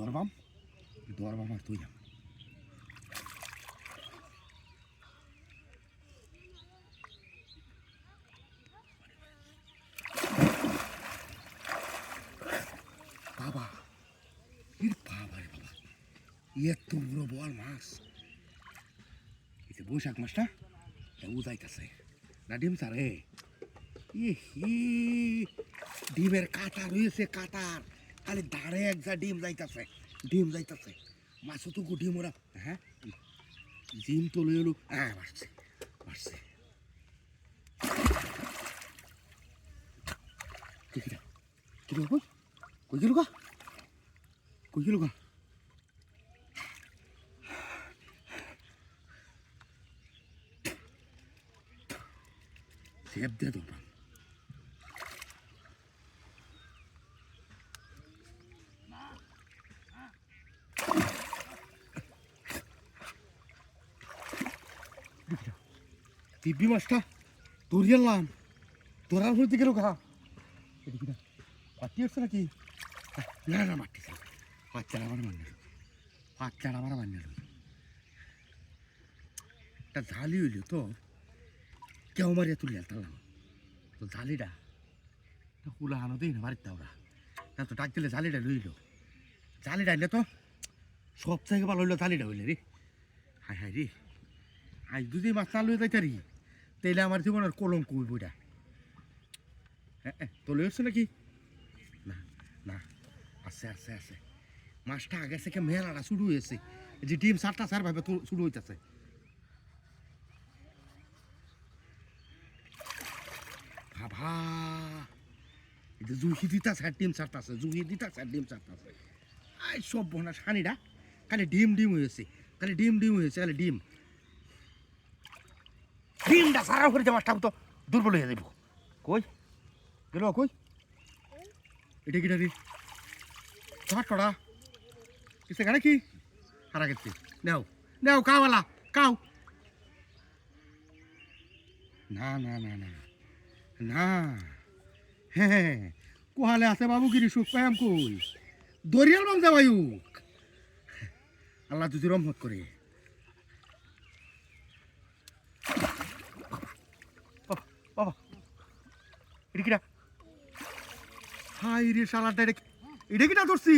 ধরবাম আর তুই যাম বাবা বাবা রে বাবা এত বড় বল মাছ এই যে বৈশাখ মাছটা উজাইতেছে না ডিম সারে ডিমের কাতার রয়েছে কাতার খালি ধারে এক যা ডিম যাইতেছে মাছও তো ডিম ওরা হ্যাঁ ডিম তো লই এলো হ্যাঁ মারছে কই গেল গা সেব দিয়ে ধরবাম দিব্যি মাছটা ধরিয়ালাম ধরার হইতে গেল গা এদিকে না পাটি হচ্ছে নাকি না মাটি বাচ্চারা আমার মান্য একটা ঝালি হইল তো কেউ মারিয়া তুলি আলতাম তো ঝালিটা কুলা হানো দিই না বাড়িতে ওরা না তো ডাক দিলে ঝালিটা লইল ঝালিটা আনলে তো সব থেকে ভালো হইলো ঝালিটা হইলে রে হায় রে আজ যদি মাছ না লইয়া যাইতারি তাইলে আমার জীবনের কলঙ্ক হইব এটা হ্যাঁ তো লই আসছে নাকি না আছে মাছটা আগে থেকে মেলাটা শুরু হয়েছে যে ডিম সার ভাবে শুরু হইতেছে বাবা এই যে জুহি দিতাছে ডিম সারতাছে আই সব বোনা সানিটা খালি ডিম হয়েছে খালি ডিমটা সারা করে যে মাছটা তো দুর্বল হয়ে যাইব কই গেল কই এটা কিটা রে ছটা কিসে গানে কি হারা গেছে নেও কাওয়ালা কাও না হ্যাঁ কোহালে আছে বাবুগিরি সুখ পায়াম কই দরিয়াল বাম যাবায়ুক আল্লাহ যদি রহমত করে বাবা এটা কিটা হাই রে শালাটা এটা কিটা ধরছি